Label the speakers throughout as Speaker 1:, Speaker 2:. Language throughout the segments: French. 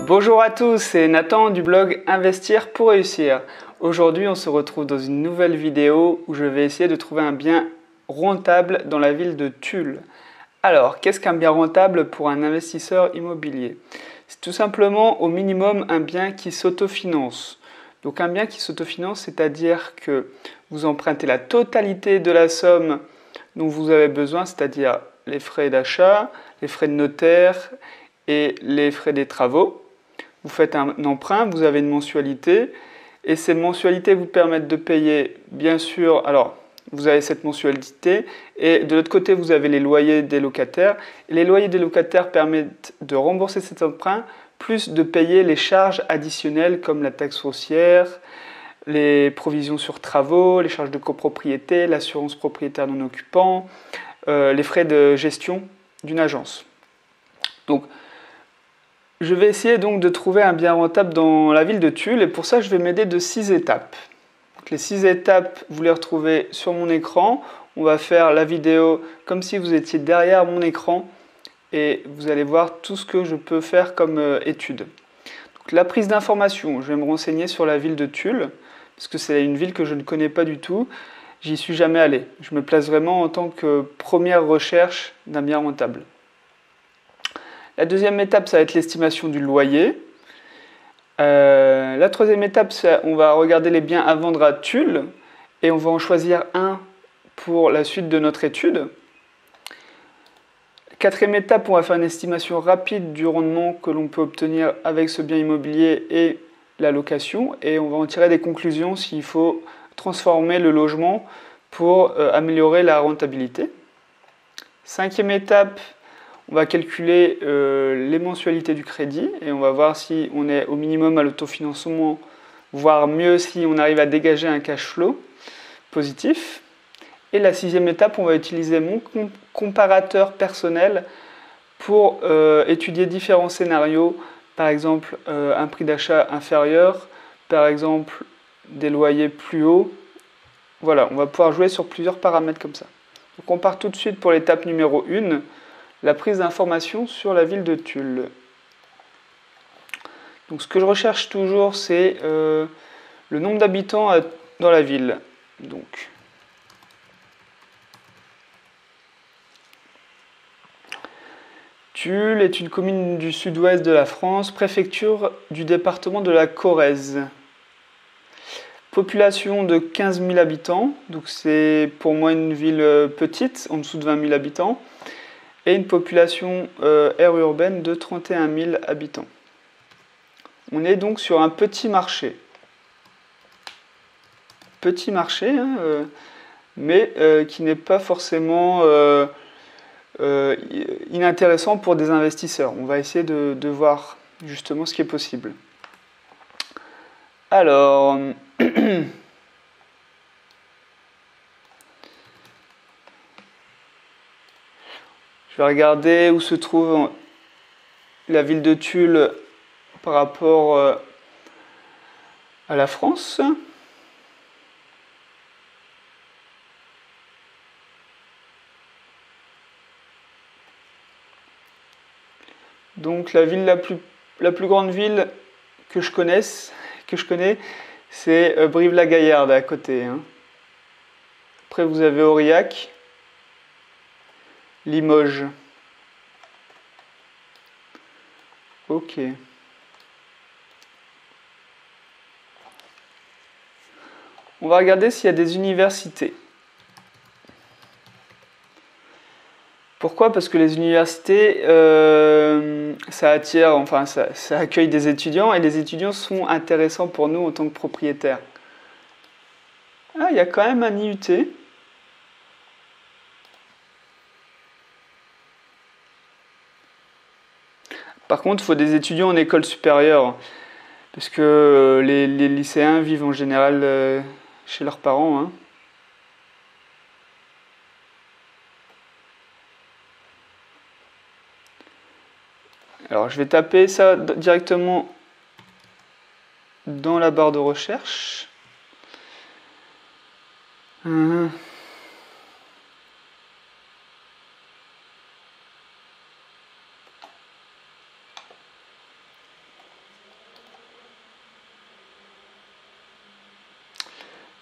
Speaker 1: Bonjour à tous, c'est Nathan du blog Investir pour réussir. Aujourd'hui, on se retrouve dans une nouvelle vidéo où je vais essayer de trouver un bien rentable dans la ville de Tulle. Alors, qu'est-ce qu'un bien rentable pour un investisseur immobilier? C'est tout simplement au minimum un bien qui s'autofinance. Donc un bien qui s'autofinance, c'est-à-dire que vous empruntez la totalité de la somme dont vous avez besoin, c'est-à-dire les frais d'achat, les frais de notaire et les frais des travaux. Vous faites un emprunt, vous avez une mensualité et ces mensualités vous permettent de payer, bien sûr, alors vous avez cette mensualité et de l'autre côté vous avez les loyers des locataires. Et les loyers des locataires permettent de rembourser cet emprunt plus de payer les charges additionnelles comme la taxe foncière, les provisions sur travaux, les charges de copropriété, l'assurance propriétaire non occupant, les frais de gestion d'une agence. Donc, je vais essayer donc de trouver un bien rentable dans la ville de Tulle et pour ça je vais m'aider de 6 étapes. Donc, les 6 étapes, vous les retrouvez sur mon écran. On va faire la vidéo comme si vous étiez derrière mon écran et vous allez voir tout ce que je peux faire comme étude. Donc, la prise d'information, je vais me renseigner sur la ville de Tulle parce que c'est une ville que je ne connais pas du tout. J'y suis jamais allé. Je me place vraiment en tant que première recherche d'un bien rentable. La deuxième étape, ça va être l'estimation du loyer. La troisième étape, on va regarder les biens à vendre à Tulle et on va en choisir un pour la suite de notre étude. Quatrième étape, on va faire une estimation rapide du rendement que l'on peut obtenir avec ce bien immobilier et la location et on va en tirer des conclusions s'il faut transformer le logement pour améliorer la rentabilité. Cinquième étape, on va calculer les mensualités du crédit et on va voir si on est au minimum à l'autofinancement, voire mieux si on arrive à dégager un cash flow positif. Et la sixième étape, on va utiliser mon comparateur personnel pour étudier différents scénarios, par exemple un prix d'achat inférieur, par exemple des loyers plus hauts. Voilà, on va pouvoir jouer sur plusieurs paramètres comme ça. Donc on part tout de suite pour l'étape numéro 1. La prise d'informations sur la ville de Tulle. Donc ce que je recherche toujours, c'est le nombre d'habitants dans la ville. Donc, Tulle est une commune du sud-ouest de la France, préfecture du département de la Corrèze. Population de 15 000 habitants, donc c'est pour moi une ville petite, en dessous de 20 000 habitants. Et une population aire urbaine de 31 000 habitants. On est donc sur un petit marché. Petit marché, hein, mais qui n'est pas forcément inintéressant pour des investisseurs. On va essayer de voir justement ce qui est possible. Alors, je vais regarder où se trouve la ville de Tulle par rapport à la France. Donc la ville la plus grande ville que je connais, c'est Brive-la-Gaillarde à côté. Hein. Après vous avez Aurillac, Limoges. Ok. On va regarder s'il y a des universités. Pourquoi? Parce que les universités, ça attire, enfin ça accueille des étudiants et les étudiants sont intéressants pour nous en tant que propriétaires. Ah, il y a quand même un IUT. Par contre, il faut des étudiants en école supérieure, parce que les lycéens vivent en général chez leurs parents. Hein. Alors, je vais taper ça directement dans la barre de recherche.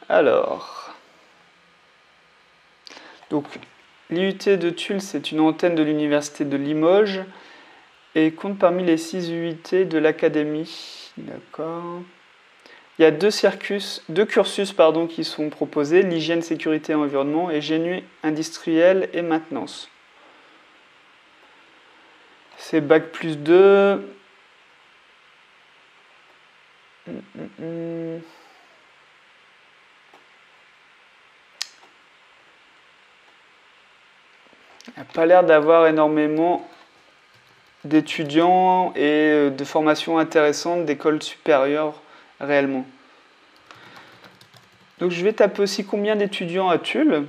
Speaker 1: Alors, donc l'IUT de Tulle, c'est une antenne de l'Université de Limoges et compte parmi les 6 UIT de l'Académie. D'accord. Il y a deux cursus qui sont proposés, l'hygiène, sécurité et environnement, et génie industriel et maintenance. C'est Bac plus 2. Il n'y a pas l'air d'avoir énormément d'étudiants et de formations intéressantes d'écoles supérieures réellement. Donc je vais taper aussi combien d'étudiants à Tulle.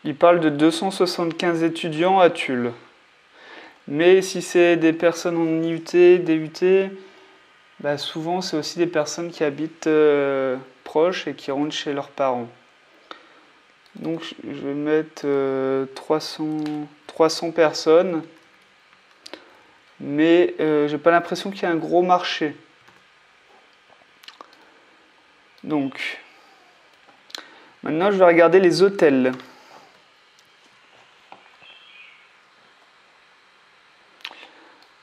Speaker 1: Il parle de 275 étudiants à Tulle. Mais si c'est des personnes en IUT, DUT, bah souvent c'est aussi des personnes qui habitent proches et qui rentrent chez leurs parents. Donc je vais mettre 300 personnes. Mais j'ai pas l'impression qu'il y ait un gros marché. Donc, maintenant je vais regarder les hôtels.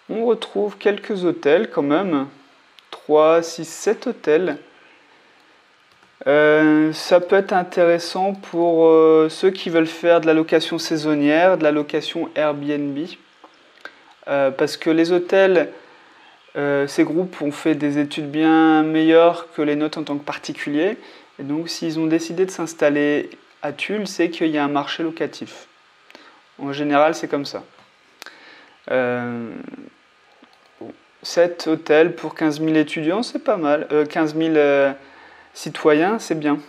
Speaker 1: On retrouve quelques hôtels quand même. 3, 6, 7 hôtels. Ça peut être intéressant pour ceux qui veulent faire de la location saisonnière, de la location Airbnb. Parce que les hôtels, ces groupes ont fait des études bien meilleures que les nôtres en tant que particuliers. Et donc s'ils ont décidé de s'installer à Tulle, c'est qu'il y a un marché locatif. En général, c'est comme ça. 7 hôtels pour 15 000 étudiants, c'est pas mal. 15 000 citoyens, c'est bien.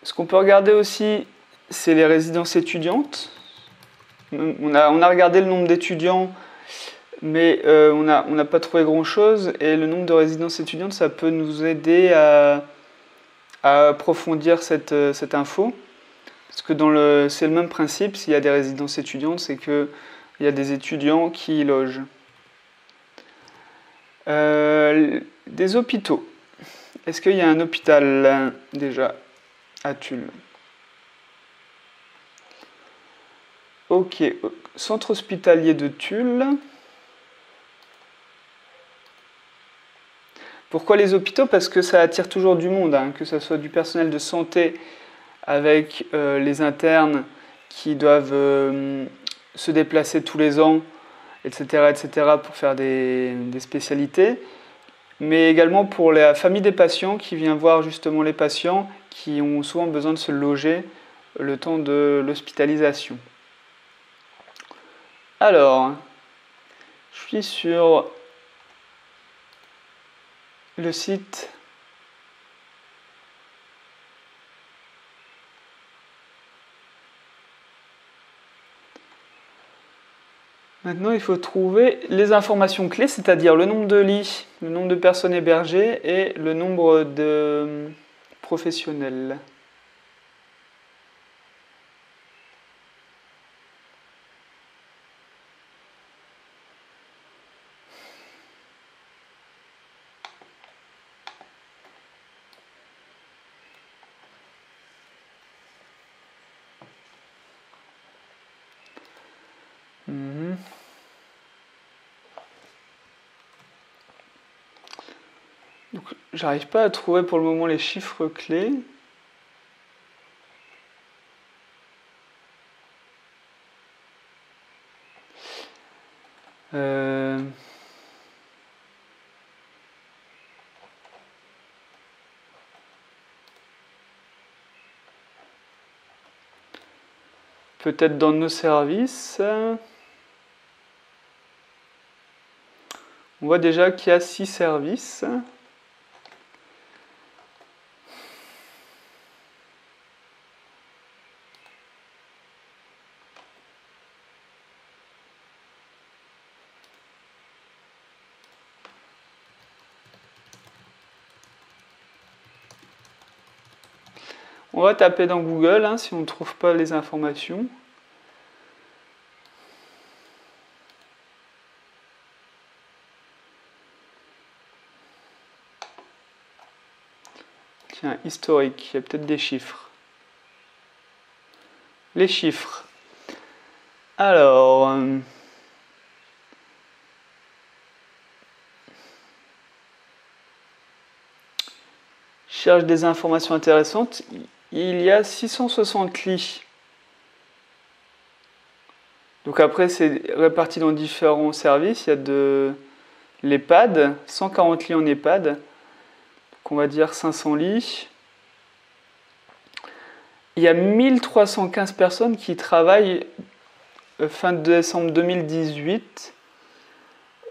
Speaker 1: Ce qu'on peut regarder aussi, c'est les résidences étudiantes. On a regardé le nombre d'étudiants, mais on n'a pas trouvé grand-chose. Et le nombre de résidences étudiantes, ça peut nous aider à approfondir cette info. Parce que c'est le même principe, s'il y a des résidences étudiantes, c'est qu'il y a des étudiants qui y logent. Des hôpitaux. Est-ce qu'il y a un hôpital déjà à Tulle? Ok, centre hospitalier de Tulle. Pourquoi les hôpitaux? Parce que ça attire toujours du monde, hein, que ce soit du personnel de santé avec les internes qui doivent se déplacer tous les ans, etc., pour faire des spécialités, mais également pour la famille des patients qui vient voir justement les patients qui ont souvent besoin de se loger le temps de l'hospitalisation. Alors, je suis sur le site Maintenant, il faut trouver les informations clés, c'est-à-dire le nombre de lits, le nombre de personnes hébergées et le nombre de professionnels. Donc, j'arrive pas à trouver pour le moment les chiffres clés. Peut-être dans nos services. On voit déjà qu'il y a 6 services. On va taper dans Google hein, si on ne trouve pas les informations. Tiens, historique, il y a peut-être des chiffres. Les chiffres. Alors, cherche des informations intéressantes. Il y a 660 lits. Donc après, c'est réparti dans différents services. Il y a de l'EHPAD, 140 lits en EHPAD. Donc on va dire 500 lits. Il y a 1315 personnes qui travaillent fin décembre 2018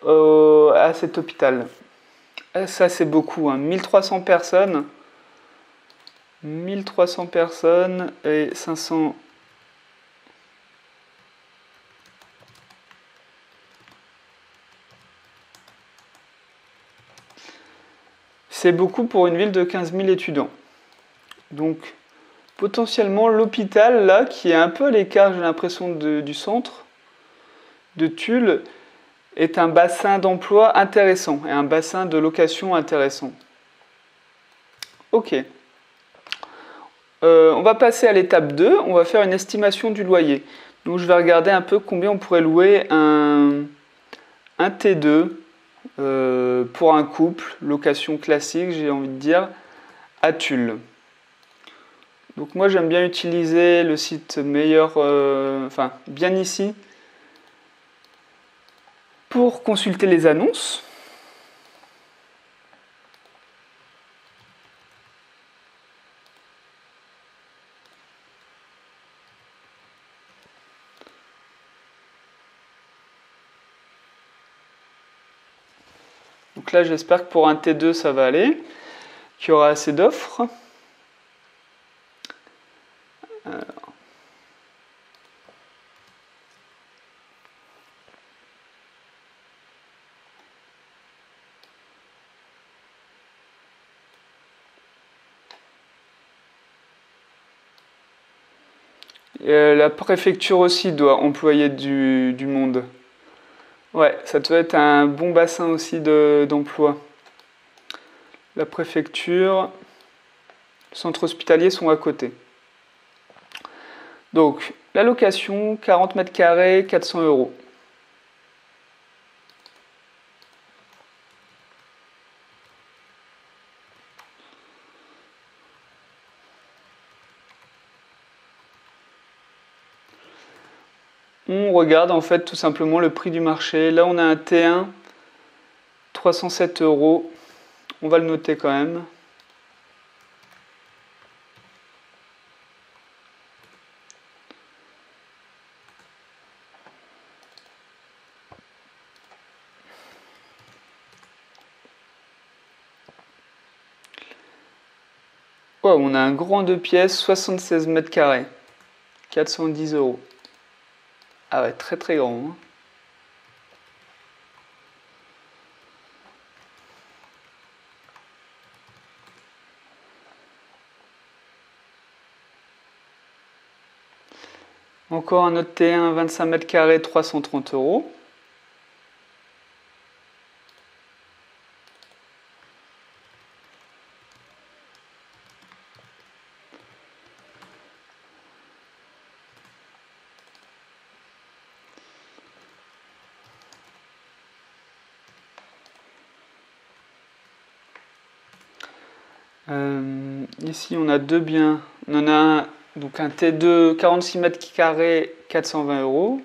Speaker 1: à cet hôpital. Ça, c'est beaucoup, hein. 1300 personnes. 1300 personnes et 500. C'est beaucoup pour une ville de 15 000 étudiants. Donc, potentiellement, l'hôpital, là, qui est un peu à l'écart, j'ai l'impression, du centre de Tulle, est un bassin d'emploi intéressant et un bassin de location intéressant. Ok. On va passer à l'étape 2, on va faire une estimation du loyer. Donc je vais regarder un peu combien on pourrait louer un T2 pour un couple, location classique, j'ai envie de dire, à Tulle. Donc moi j'aime bien utiliser le site meilleur, enfin bien ici, pour consulter les annonces. Donc là j'espère que pour un T2 ça va aller, qu'il y aura assez d'offres. La préfecture aussi doit employer du monde. Ouais, ça doit être un bon bassin aussi d'emploi. La préfecture, le centre hospitalier sont à côté. Donc, la location, 40 mètres carrés, 400 euros. On regarde en fait tout simplement le prix du marché. Là, on a un T1, 307 euros. On va le noter quand même. Wow, on a un grand 2 pièces, 76 mètres carrés, 410 euros. Ah ouais, très très grand. Hein. Encore un autre T1, 25 mètres carrés, 330 euros. Ici, on a deux biens. On en a un, donc un T2, 46 mètres carrés, 420 euros.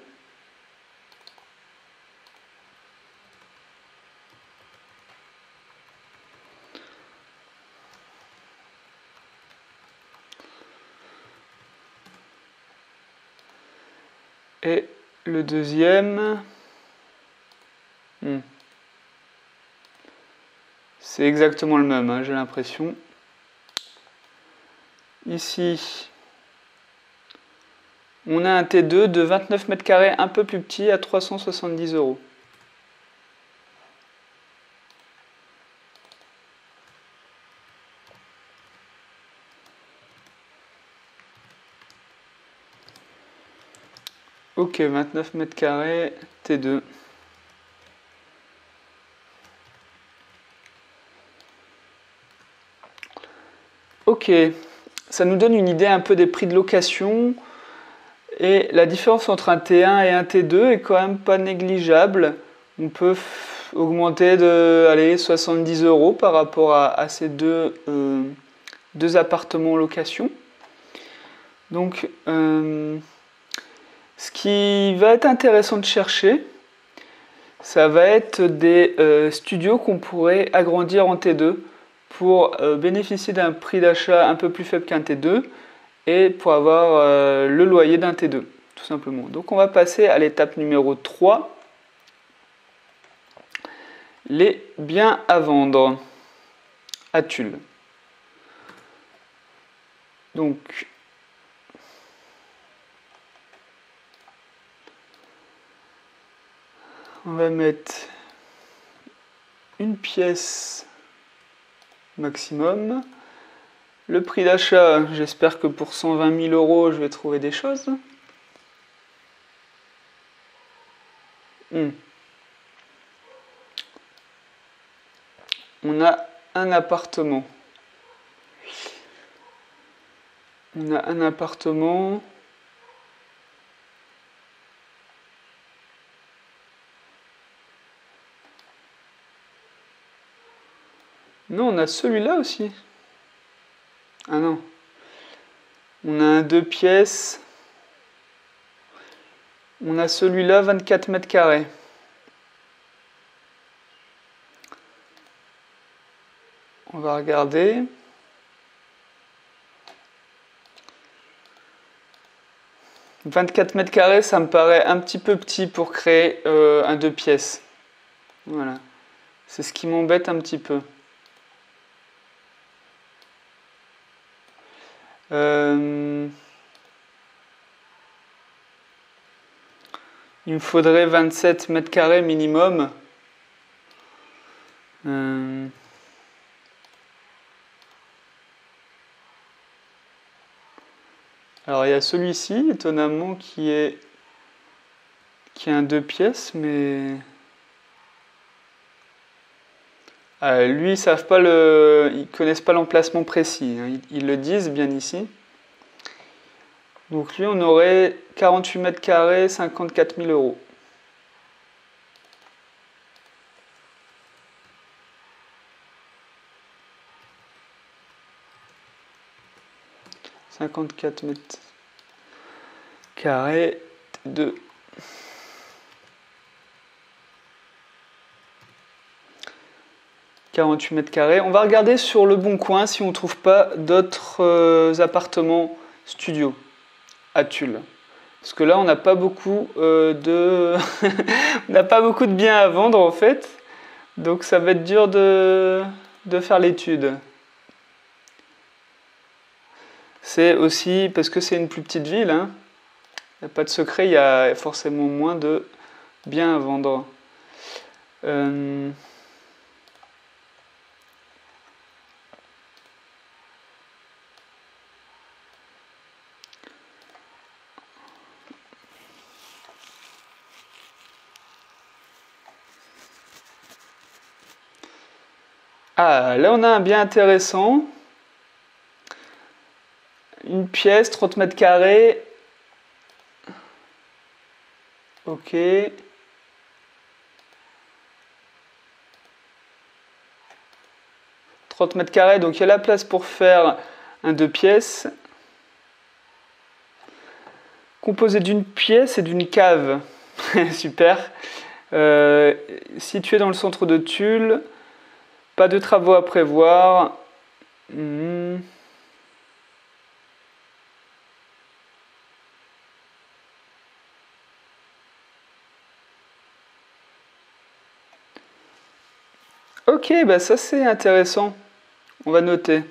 Speaker 1: Et le deuxième, c'est exactement le même, hein, j'ai l'impression. Ici, on a un T2 de 29 mètres carrés, un peu plus petit, à 370 euros. Ok, 29 mètres carrés, T2. Ok, ça nous donne une idée un peu des prix de location. Et la différence entre un T1 et un T2 est quand même pas négligeable. On peut augmenter de 70 € par rapport à ces deux appartements en location. Donc, ce qui va être intéressant de chercher, ça va être des studios qu'on pourrait agrandir en T2 pour bénéficier d'un prix d'achat un peu plus faible qu'un T2 et pour avoir le loyer d'un T2, tout simplement. Donc on va passer à l'étape numéro 3, les biens à vendre à Tulle. Donc, on va mettre une pièce maximum. Le prix d'achat, j'espère que pour 120 000 €, je vais trouver des choses. On a un appartement. On a un appartement. Non, on a celui-là aussi. Ah non. On a un 2 pièces. On a celui-là, 24 mètres carrés. On va regarder. « 24 mètres carrés, ça me paraît un petit peu petit pour créer un 2 pièces. Voilà. C'est ce qui m'embête un petit peu. Il me faudrait 27 mètres carrés minimum. Alors il y a celui-ci, étonnamment, qui est un 2 pièces, mais lui, ils connaissent pas l'emplacement précis. Hein. Ils le disent bien ici. Donc lui, on aurait 48 mètres carrés, 54 000 €. « 54 mètres carrés de 48 mètres carrés. On va regarder sur le Bon Coin si on ne trouve pas d'autres appartements studios à Tulle. Parce que là, on n'a pas beaucoup de on n'a pas beaucoup de biens à vendre en fait. Donc ça va être dur de faire l'étude. C'est aussi parce que c'est une plus petite ville. Hein. Il n'y a pas de secret, il y a forcément moins de biens à vendre. Ah, là on a un bien intéressant. Une pièce, 30 mètres carrés. Ok. « 30 mètres carrés, donc il y a la place pour faire un 2 pièces. Composé d'une pièce et d'une cave. Super. Situé dans le centre de Tulle. Pas de travaux à prévoir. Ok, bah ça c'est intéressant. On va noter.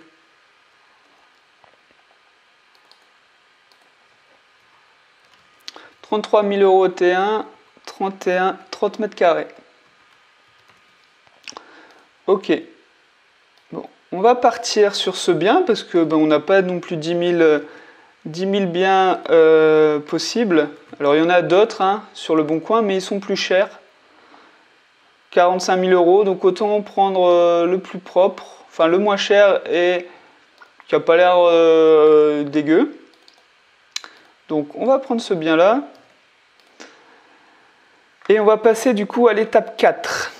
Speaker 1: « 33 000 € T1, 30 mètres carrés. » Ok. Bon, on va partir sur ce bien parce que on n'a pas non plus 10 000 10 000 biens possibles. Alors il y en a d'autres hein, sur le Bon Coin, mais ils sont plus chers. 45 000 €, donc autant prendre le plus propre, enfin le moins cher et qui n'a pas l'air dégueu. Donc on va prendre ce bien là. Et on va passer du coup à l'étape 4.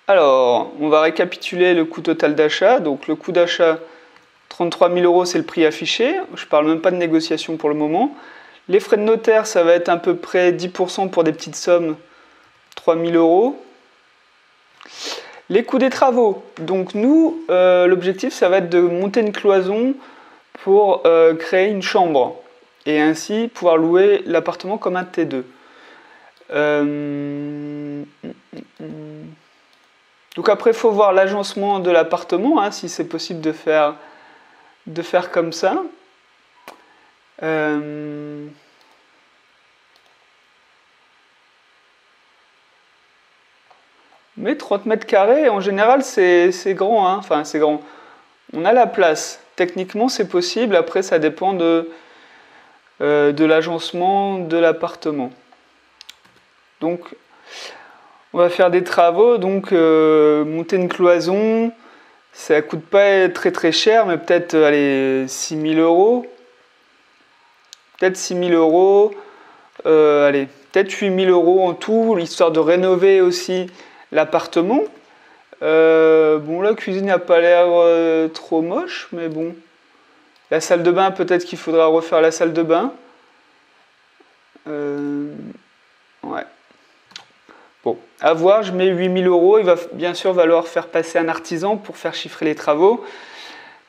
Speaker 1: Alors, on va récapituler le coût total d'achat. Donc le coût d'achat, 33 000 €, c'est le prix affiché. Je ne parle même pas de négociation pour le moment. Les frais de notaire, ça va être à peu près 10% pour des petites sommes, 3 000 €. Les coûts des travaux. Donc nous, l'objectif, ça va être de monter une cloison pour créer une chambre et ainsi pouvoir louer l'appartement comme un T2. Donc après, il faut voir l'agencement de l'appartement, hein, si c'est possible de faire comme ça. Mais 30 mètres carrés, en général, c'est grand. Hein. Enfin, c'est grand. On a la place. Techniquement, c'est possible. Après, ça dépend de l'agencement de l'appartement. Donc, on va faire des travaux. Donc, monter une cloison, ça ne coûte pas très très cher, mais peut-être 6 000 €. Peut-être 6 000 €. Allez, peut-être 8 000 € en tout, histoire de rénover aussi l'appartement. Bon, la cuisine n'a pas l'air trop moche, mais bon. La salle de bain, peut-être qu'il faudra refaire la salle de bain. Ouais. Bon, à voir, je mets 8 000 €. Il va bien sûr falloir faire passer un artisan pour faire chiffrer les travaux.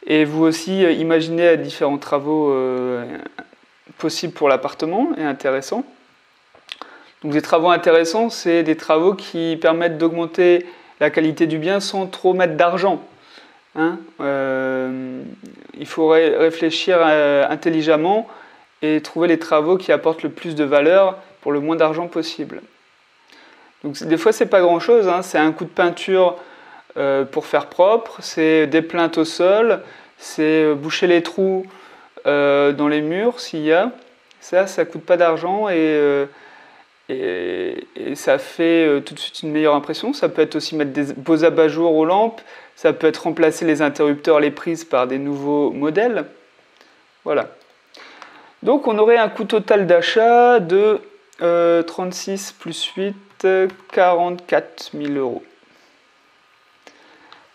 Speaker 1: Et vous aussi, imaginez différents travaux possibles pour l'appartement et intéressants. Donc des travaux intéressants, c'est des travaux qui permettent d'augmenter la qualité du bien sans trop mettre d'argent. Hein, il faut réfléchir intelligemment et trouver les travaux qui apportent le plus de valeur pour le moins d'argent possible. Donc des fois c'est pas grand chose, hein, c'est un coup de peinture pour faire propre, c'est des plaintes au sol, c'est boucher les trous dans les murs s'il y a. Ça coûte pas d'argent et ça fait tout de suite une meilleure impression. Ça peut être aussi mettre des beaux abat-jours aux lampes, ça peut être remplacer les interrupteurs, les prises par des nouveaux modèles. Voilà. Donc on aurait un coût total d'achat de 36 plus 8, 44 000 €.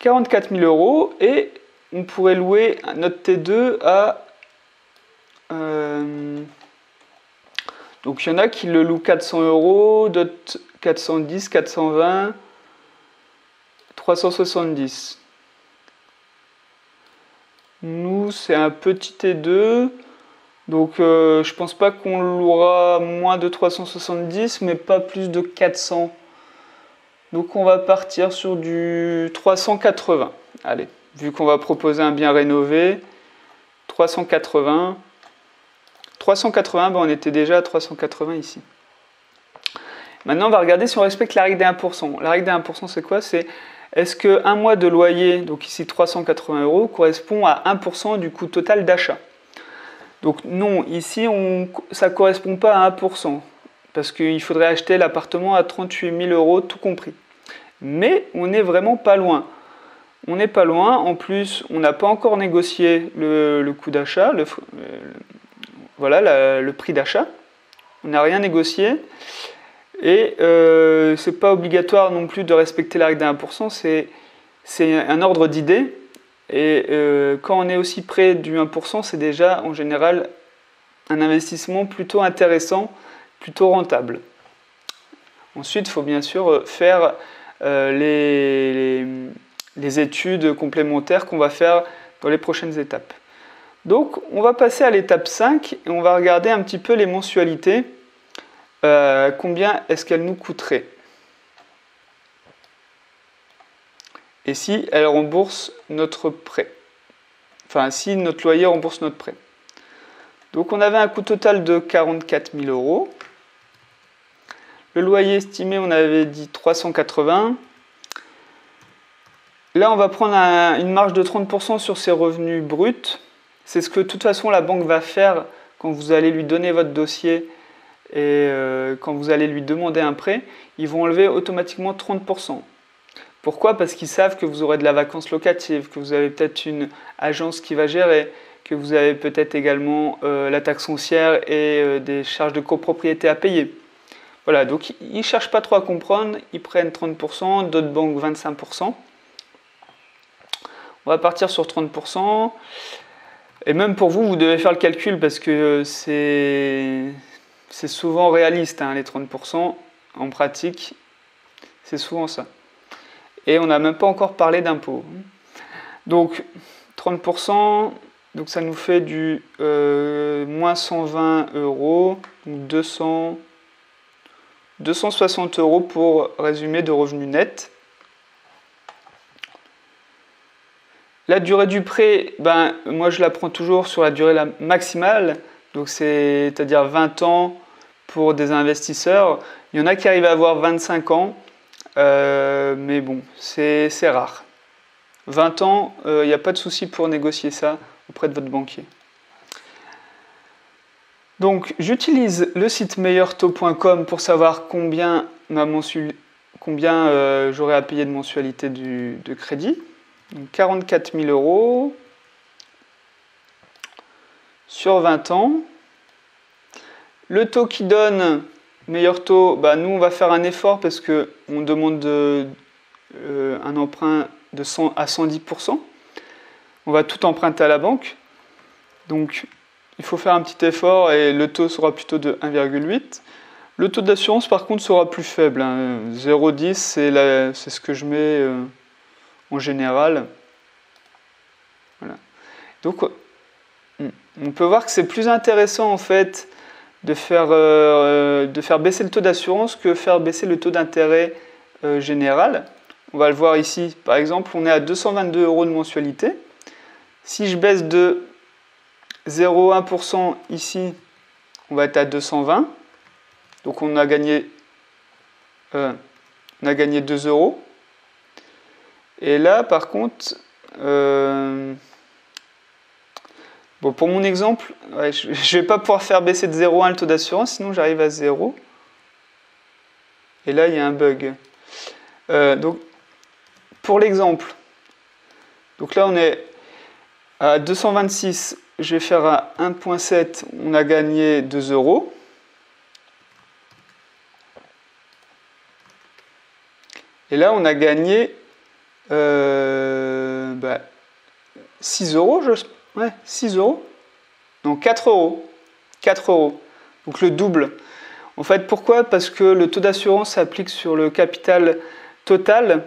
Speaker 1: 44 000 € et on pourrait louer notre T2 à... donc il y en a qui le louent 400 €, d'autres 410, 420, 370. Nous, c'est un petit T2, donc je pense pas qu'on louera moins de 370, mais pas plus de 400. Donc on va partir sur du 380. Allez, vu qu'on va proposer un bien rénové, 380. 380, ben on était déjà à 380 ici. Maintenant, on va regarder si on respecte la règle des 1%. La règle des 1%, c'est quoi? C'est est-ce qu'un mois de loyer, donc ici 380 €, correspond à 1% du coût total d'achat? Donc non, ici, ça ne correspond pas à 1%, parce qu'il faudrait acheter l'appartement à 38 000 € tout compris. Mais on n'est vraiment pas loin. On n'est pas loin, en plus, on n'a pas encore négocié le coût d'achat, voilà le prix d'achat. On n'a rien négocié. Et c'est pas obligatoire non plus de respecter la règle des 1%, c'est un ordre d'idée. Et quand on est aussi près du 1%, c'est déjà en général un investissement plutôt intéressant, plutôt rentable. Ensuite, il faut bien sûr faire les études complémentaires qu'on va faire dans les prochaines étapes. Donc, on va passer à l'étape 5 et on va regarder un petit peu les mensualités. Combien est-ce qu'elles nous coûteraient? Et si elle rembourse notre prêt? Enfin, si notre loyer rembourse notre prêt. Donc, on avait un coût total de 44 000 €. Le loyer estimé, on avait dit 380. Là, on va prendre une marge de 30% sur ses revenus bruts. C'est ce que de toute façon la banque va faire quand vous allez lui donner votre dossier et quand vous allez lui demander un prêt. Ils vont enlever automatiquement 30%. Pourquoi? Parce qu'ils savent que vous aurez de la vacance locative, que vous avez peut-être une agence qui va gérer, que vous avez peut-être également la taxe foncière et des charges de copropriété à payer. Voilà, donc ils ne cherchent pas trop à comprendre, ils prennent 30%, d'autres banques 25%. On va partir sur 30%. Et même pour vous, vous devez faire le calcul parce que c'est souvent réaliste, hein, les 30%. En pratique, c'est souvent ça. Et on n'a même pas encore parlé d'impôts. Donc 30%, donc ça nous fait du moins 120 €, donc 260 € pour résumer de revenus nets. La durée du prêt, moi je la prends toujours sur la durée maximale, donc c'est-à-dire 20 ans pour des investisseurs. Il y en a qui arrivent à avoir 25 ans, mais bon, c'est rare. 20 ans, il n'y a pas de souci pour négocier ça auprès de votre banquier. Donc j'utilise le site meilleurtaux.com pour savoir combien j'aurai à payer de mensualité de crédit. Donc 44 000 € sur 20 ans. Le taux qui donne meilleur taux, nous on va faire un effort parce qu'on demande un emprunt à 110%. On va tout emprunter à la banque. Donc il faut faire un petit effort et le taux sera plutôt de 1,8. Le taux d'assurance par contre sera plus faible. 0,10 c'est ce que je mets en général. Voilà. Donc on peut voir que c'est plus intéressant en fait de faire baisser le taux d'assurance que faire baisser le taux d'intérêt général. On va le voir ici. Par exemple, on est à 222 € de mensualité. Si je baisse de 0,1% ici, on va être à 220. Donc on a gagné 2 €. Et là, par contre, pour mon exemple, je ne vais pas pouvoir faire baisser de 0,1 le taux d'assurance, sinon j'arrive à 0. Et là, il y a un bug. Donc, pour l'exemple, donc là, on est à 226, je vais faire à 1,7, on a gagné 2 €. Et là, on a gagné 6 €, 6 €. Non, 4 €. 4 €. Donc le double. En fait, pourquoi? Parce que le taux d'assurance s'applique sur le capital total,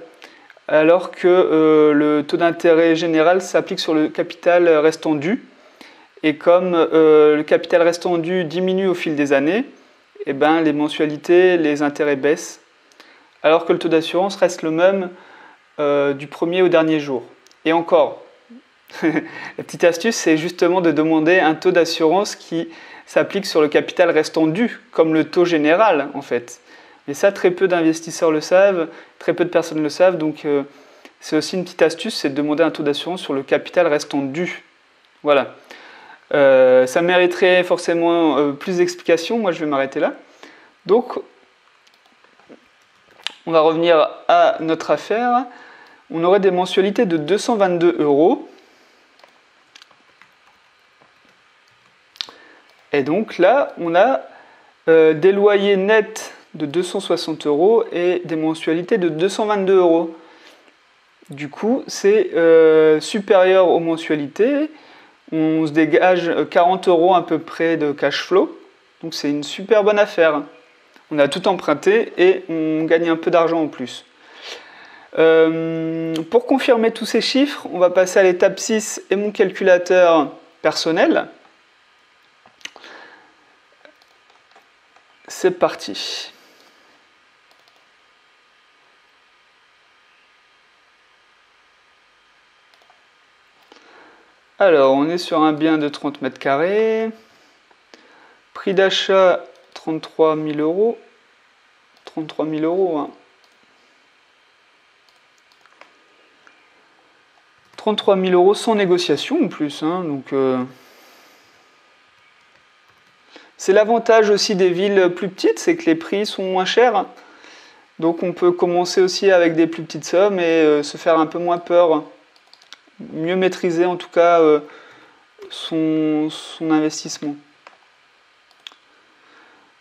Speaker 1: alors que le taux d'intérêt général s'applique sur le capital restant dû. Et comme le capital restant dû diminue au fil des années, les mensualités, les intérêts baissent, alors que le taux d'assurance reste le même du premier au dernier jour. Et encore, la petite astuce, c'est justement de demander un taux d'assurance qui s'applique sur le capital restant dû, comme le taux général en fait. Mais ça, très peu d'investisseurs le savent, très peu de personnes le savent, donc c'est aussi une petite astuce, c'est de demander un taux d'assurance sur le capital restant dû. Voilà. Ça mériterait forcément plus d'explications, moi je vais m'arrêter là. Donc, on va revenir à notre affaire. On aurait des mensualités de 222 €. Et donc là, on a des loyers nets de 260 € et des mensualités de 222 €. Du coup, c'est supérieur aux mensualités. On se dégage 40 € à peu près de cash flow. Donc c'est une super bonne affaire. On a tout emprunté et on gagne un peu d'argent en plus. Pour confirmer tous ces chiffres, on va passer à l'étape 6 et mon calculateur personnel. C'est parti. Alors, on est sur un bien de 30 mètres carrés. Prix d'achat 33 000 €. 33 000 €. Hein. 33 000 euros sans négociation en plus, hein, donc c'est l'avantage aussi des villes plus petites, c'est que les prix sont moins chers. Donc on peut commencer aussi avec des plus petites sommes et se faire un peu moins peur. Mieux maîtriser en tout cas son investissement.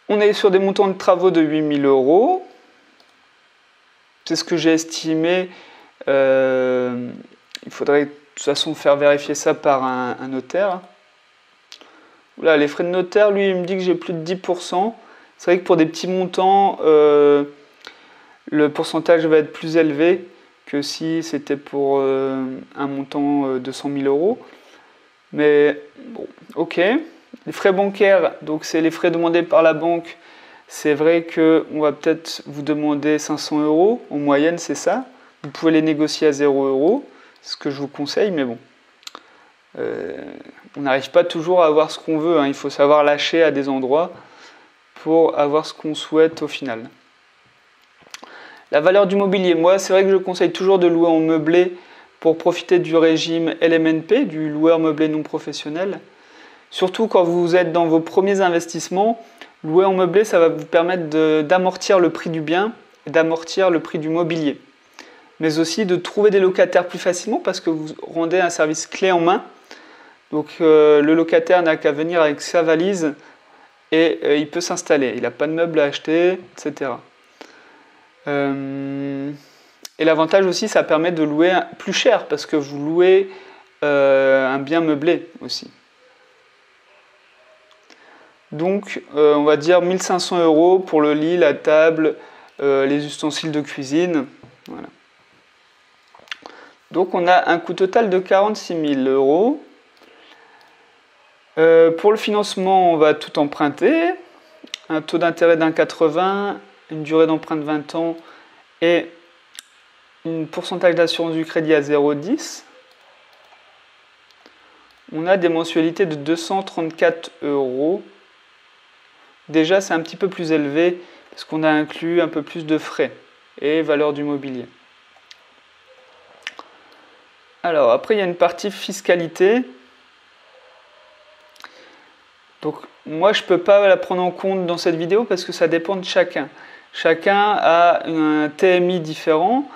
Speaker 1: On est sur des montants de travaux de 8 000 euros. C'est ce que j'ai estimé. Il faudrait de toute façon faire vérifier ça par un notaire. Là, les frais de notaire, lui, il me dit que j'ai plus de 10%. C'est vrai que pour des petits montants, le pourcentage va être plus élevé que si c'était pour un montant de 100 000 euros. Mais bon, ok. Les frais bancaires, donc c'est les frais demandés par la banque. C'est vrai qu'on va peut-être vous demander 500 euros. En moyenne, c'est ça. Vous pouvez les négocier à 0 euros. C'est ce que je vous conseille, mais bon. On n'arrive pas toujours à avoir ce qu'on veut, hein. Il faut savoir lâcher à des endroits pour avoir ce qu'on souhaite au final. La valeur du mobilier, moi c'est vrai que je conseille toujours de louer en meublé pour profiter du régime LMNP, du loueur meublé non professionnel. Surtout quand vous êtes dans vos premiers investissements, louer en meublé ça va vous permettre d'amortir le prix du bien et d'amortir le prix du mobilier. Mais aussi de trouver des locataires plus facilement parce que vous rendez un service clé en main. Donc le locataire n'a qu'à venir avec sa valise et il peut s'installer. Il n'a pas de meubles à acheter, etc. Et l'avantage aussi, ça permet de louer plus cher parce que vous louez un bien meublé aussi. Donc on va dire 1 500 euros pour le lit, la table, les ustensiles de cuisine. Voilà. Donc on a un coût total de 46 000 euros. Pour le financement, on va tout emprunter. Un taux d'intérêt d'1,80, une durée d'emprunt de 20 ans et un pourcentage d'assurance du crédit à 0,10. On a des mensualités de 234 euros. Déjà, c'est un petit peu plus élevé parce qu'on a inclus un peu plus de frais et valeur du mobilier. Alors, après, il y a une partie fiscalité. Donc, moi, je ne peux pas la prendre en compte dans cette vidéo parce que ça dépend de chacun. Chacun a un TMI différent.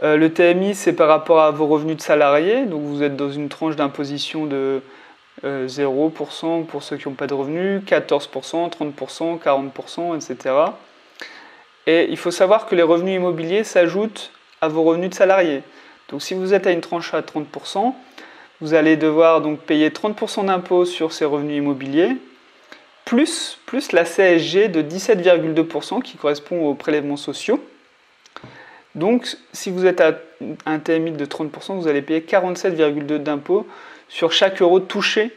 Speaker 1: Le TMI, c'est par rapport à vos revenus de salarié. Donc, vous êtes dans une tranche d'imposition de 0% pour ceux qui n'ont pas de revenus, 14%, 30%, 40%, etc. Et il faut savoir que les revenus immobiliers s'ajoutent à vos revenus de salarié. Donc, si vous êtes à une tranche à 30%, vous allez devoir donc payer 30% d'impôt sur ces revenus immobiliers, plus la CSG de 17,2% qui correspond aux prélèvements sociaux. Donc, si vous êtes à un TMI de 30%, vous allez payer 47,2% d'impôt sur chaque euro touché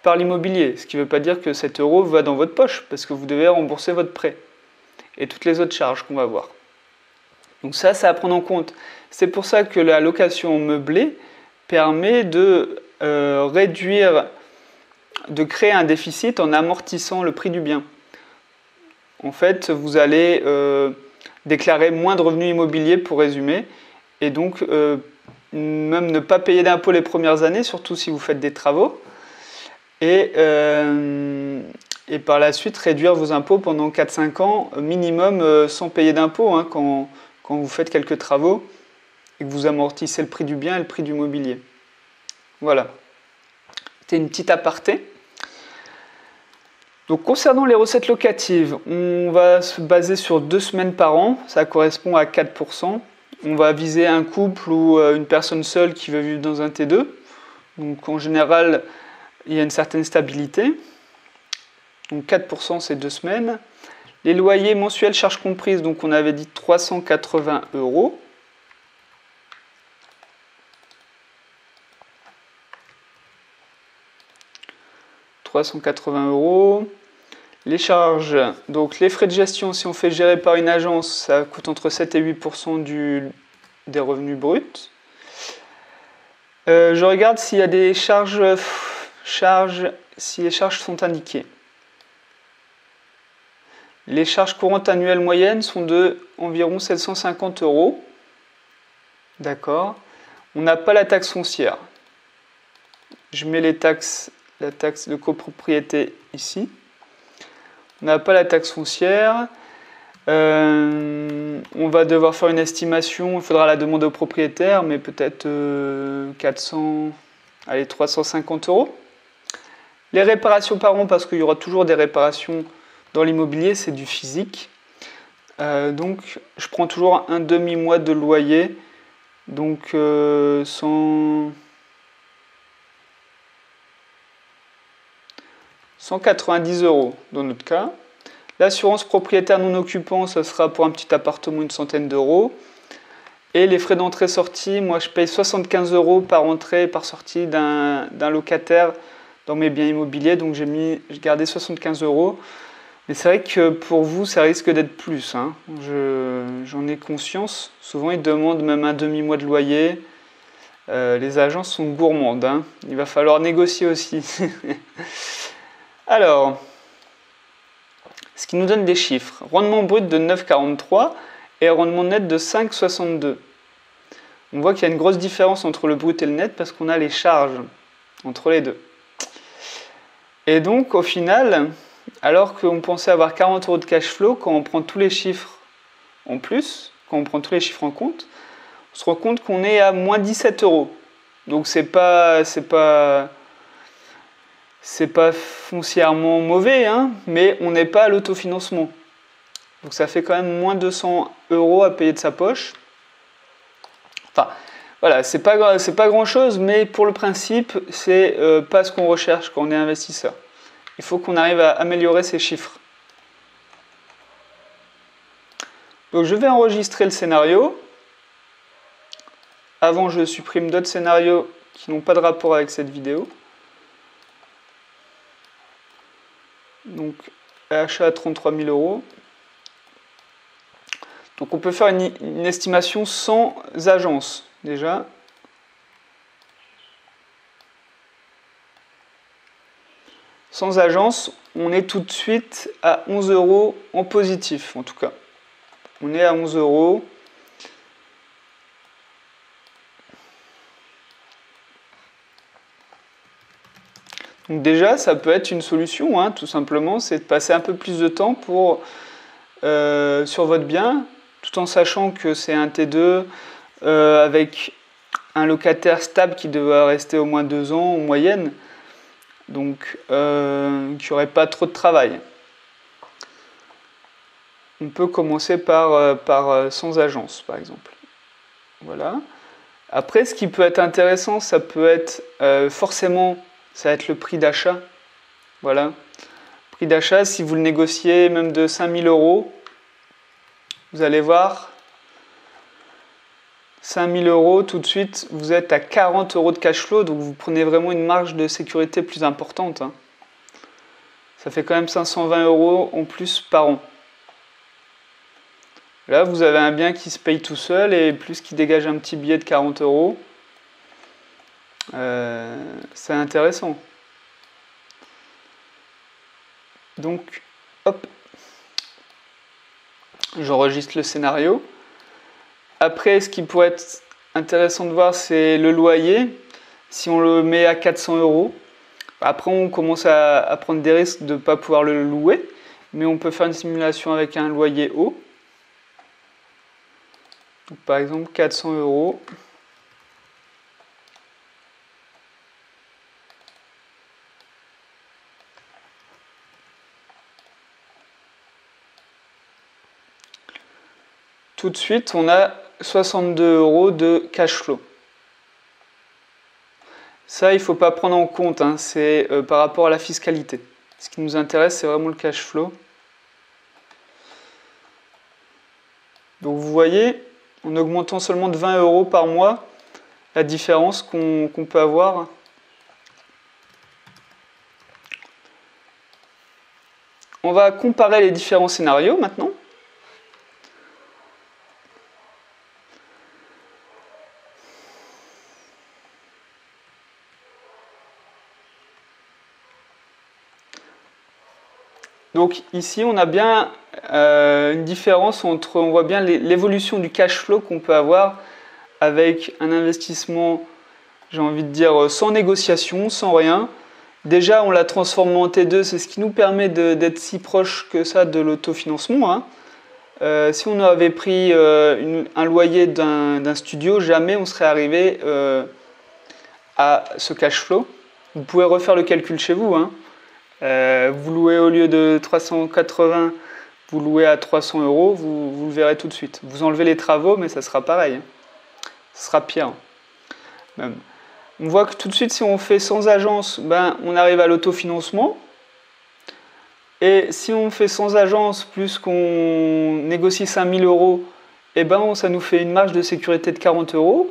Speaker 1: par l'immobilier. Ce qui ne veut pas dire que cet euro va dans votre poche, parce que vous devez rembourser votre prêt et toutes les autres charges qu'on va voir. Donc ça à prendre en compte. C'est pour ça que la location meublée permet de réduire, de créer un déficit en amortissant le prix du bien. En fait, vous allez déclarer moins de revenus immobiliers pour résumer, et donc même ne pas payer d'impôts les premières années, surtout si vous faites des travaux, et par la suite réduire vos impôts pendant 4-5 ans minimum sans payer d'impôts hein, quand vous faites quelques travaux et que vous amortissez le prix du bien et le prix du mobilier. Voilà. C'était une petite aparté. Donc concernant les recettes locatives, on va se baser sur 2 semaines par an, ça correspond à 4%. On va viser un couple ou une personne seule qui veut vivre dans un T2. Donc en général, il y a une certaine stabilité. Donc 4% c'est 2 semaines. Les loyers mensuels, charges comprises, donc on avait dit 380 euros. Les charges, donc les frais de gestion, si on fait gérer par une agence, ça coûte entre 7 et 8% des revenus bruts. Je regarde s'il y a des charges, si les charges sont indiquées. Les charges courantes annuelles moyennes sont de environ 750 euros. D'accord. On n'a pas la taxe foncière. Je mets la taxe de copropriété ici. On n'a pas la taxe foncière. On va devoir faire une estimation. Il faudra la demander au propriétaire, mais peut-être 400, allez, 350 €. Les réparations par an, parce qu'il y aura toujours des réparations dans l'immobilier, c'est du physique. Donc, je prends toujours un demi-mois de loyer. Donc, 190 € dans notre cas. L'assurance propriétaire non occupant, ça sera pour un petit appartement une centaine d'euros. Et les frais d'entrée-sortie, moi je paye 75 € par entrée et par sortie d'un locataire dans mes biens immobiliers. Donc j'ai gardé 75 €. Mais c'est vrai que pour vous, ça risque d'être plus, hein. J'en ai conscience. Souvent, ils demandent même un demi-mois de loyer. Les agences sont gourmandes, hein. Il va falloir négocier aussi. Alors, ce qui nous donne des chiffres. Rendement brut de 9,43 et rendement net de 5,62. On voit qu'il y a une grosse différence entre le brut et le net parce qu'on a les charges entre les deux. Et donc, au final, alors qu'on pensait avoir 40 € de cash flow, quand on prend tous les chiffres en plus, quand on prend tous les chiffres en compte, on se rend compte qu'on est à moins 17 €. Donc, c'est pas foncièrement mauvais, hein, mais on n'est pas à l'autofinancement. Donc ça fait quand même moins 200 € à payer de sa poche. Enfin, voilà, c'est pas grand chose, mais pour le principe, c'est pas ce qu'on recherche quand on est investisseur. Il faut qu'on arrive à améliorer ces chiffres. Donc je vais enregistrer le scénario. Avant, je supprime d'autres scénarios qui n'ont pas de rapport avec cette vidéo. Donc, achat à 33 000 €. Donc, on peut faire une estimation sans agence, déjà. Sans agence, on est tout de suite à 11 € en positif, en tout cas. On est à 11 €. Donc déjà, ça peut être une solution, hein, tout simplement, c'est de passer un peu plus de temps sur votre bien, tout en sachant que c'est un T2 avec un locataire stable qui devrait rester au moins 2 ans en moyenne, donc qui n'aurait pas trop de travail. On peut commencer par sans agence, par exemple. Voilà. Après, ce qui peut être intéressant, ça peut être forcément... ça va être le prix d'achat. Voilà. Prix d'achat, si vous le négociez même de 5 000 €, vous allez voir, 5 000 € tout de suite, vous êtes à 40 € de cash flow, donc vous prenez vraiment une marge de sécurité plus importante, hein. Ça fait quand même 520 € en plus par an. Là, vous avez un bien qui se paye tout seul et plus qui dégage un petit billet de 40 €. C'est intéressant. Donc, hop, j'enregistre le scénario. Après, ce qui pourrait être intéressant de voir, c'est le loyer. Si on le met à 400 €, après on commence à prendre des risques de ne pas pouvoir le louer, mais on peut faire une simulation avec un loyer haut. Donc, par exemple, 400 €. Tout de suite, on a 62 € de cash flow. Ça, il ne faut pas prendre en compte, hein, c'est par rapport à la fiscalité. Ce qui nous intéresse, c'est vraiment le cash flow. Donc vous voyez, en augmentant seulement de 20 € par mois, la différence qu'on peut avoir. On va comparer les différents scénarios maintenant. Donc ici, on a bien une différence entre, on voit bien l'évolution du cash flow qu'on peut avoir avec un investissement, j'ai envie de dire, sans négociation, sans rien. Déjà, on l'a transformé en T2, c'est ce qui nous permet d'être si proche que ça de l'autofinancement, hein. Si on avait pris un loyer d'un studio, jamais on serait arrivé à ce cash flow. Vous pouvez refaire le calcul chez vous, hein. Vous louez au lieu de 380, vous louez à 300 €, vous le verrez tout de suite. Vous enlevez les travaux, mais ça sera pareil, hein. Ce sera pire. Même. On voit que tout de suite, si on fait sans agence, ben, on arrive à l'autofinancement. Et si on fait sans agence, plus qu'on négocie 5000 €, eh ben, ça nous fait une marge de sécurité de 40 €.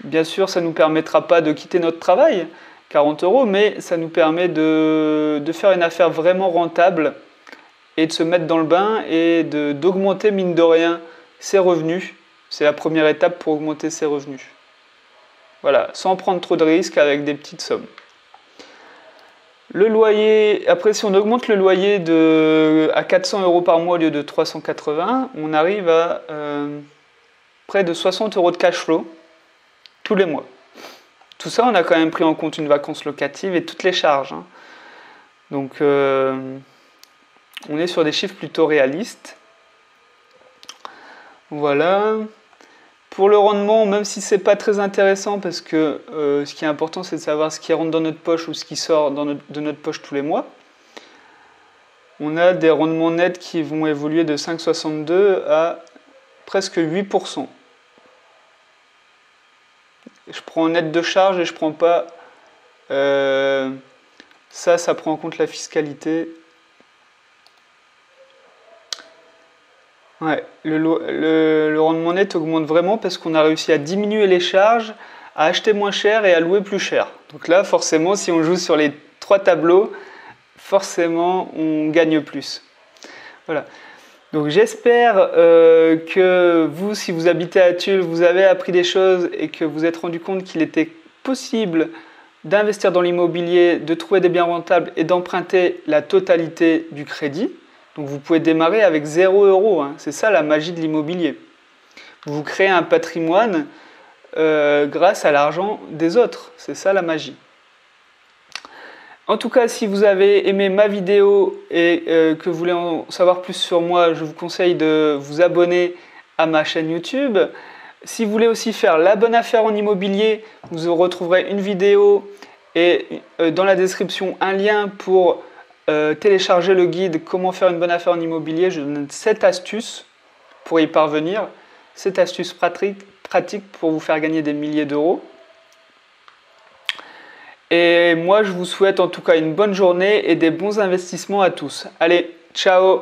Speaker 1: Bien sûr, ça ne nous permettra pas de quitter notre travail, 40 €, mais ça nous permet de faire une affaire vraiment rentable et de se mettre dans le bain et d'augmenter, mine de rien, ses revenus. C'est la première étape pour augmenter ses revenus. Voilà, sans prendre trop de risques avec des petites sommes. Le loyer, après si on augmente le loyer à 400 € par mois au lieu de 380, on arrive à près de 60 € de cash flow tous les mois. Tout ça, on a quand même pris en compte une vacance locative et toutes les charges, hein. Donc on est sur des chiffres plutôt réalistes. Voilà. Pour le rendement, même si c'est pas très intéressant, parce que ce qui est important, c'est de savoir ce qui rentre dans notre poche ou ce qui sort de notre poche tous les mois. On a des rendements nets qui vont évoluer de 5,62 à presque 8%. Je prends net de charge et je prends pas... ça prend en compte la fiscalité. Ouais, le rendement net augmente vraiment parce qu'on a réussi à diminuer les charges, à acheter moins cher et à louer plus cher. Donc là, forcément, si on joue sur les 3 tableaux, forcément, on gagne plus. Voilà. Donc j'espère que vous, si vous habitez à Tulle, vous avez appris des choses et que vous vous êtes rendu compte qu'il était possible d'investir dans l'immobilier, de trouver des biens rentables et d'emprunter la totalité du crédit. Donc vous pouvez démarrer avec 0 €, hein. C'est ça la magie de l'immobilier. Vous créez un patrimoine grâce à l'argent des autres. C'est ça la magie. En tout cas, si vous avez aimé ma vidéo et que vous voulez en savoir plus sur moi, je vous conseille de vous abonner à ma chaîne YouTube. Si vous voulez aussi faire la bonne affaire en immobilier, vous retrouverez une vidéo et dans la description un lien pour télécharger le guide Comment faire une bonne affaire en immobilier. Je donne 7 astuces pour y parvenir, 7 astuces pratiques pour vous faire gagner des milliers d'euros. Et moi, je vous souhaite en tout cas une bonne journée et des bons investissements à tous. Allez, ciao!